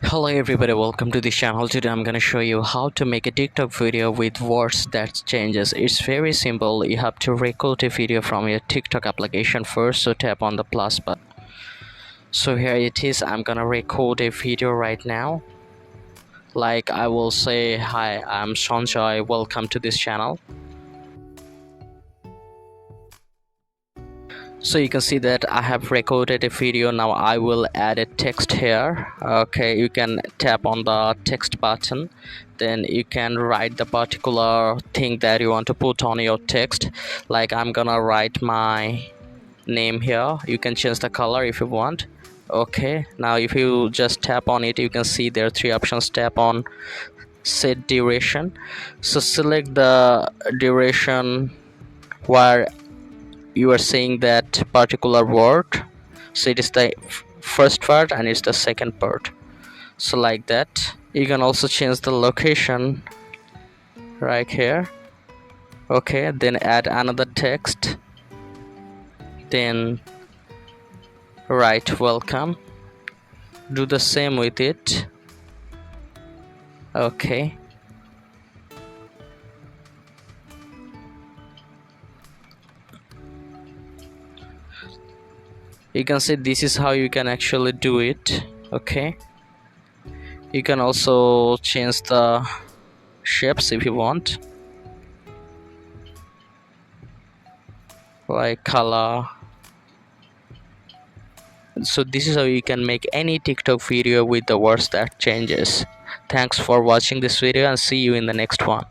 Hello everybody, welcome to this channel. Today I'm gonna show you how to make a TikTok video with words that changes. It's very simple. You have to record a video from your TikTok application first, so tap on the plus button. So here it is. I'm gonna record a video right now. Like I will say, hi, I'm Sanjay, welcome to this channel. So you can see that I have recorded a video. Now I will add a text here. Okay, you can tap on the text button, then you can write the particular thing that you want to put on your text. Like I'm gonna write my name here. You can change the color if you want. Okay, now if you just tap on it, you can see there are three options. Tap on set duration, so select the duration where you are saying that particular word. So it is the first part and it's the second part, so like that. You can also change the location right here. Okay, then add another text, then write welcome. Do the same with it. Okay, you can see this is how you can actually do it. Okay, you can also change the shapes if you want, like color. So this is how you can make any TikTok video with the words that changes. Thanks for watching this video and see you in the next one.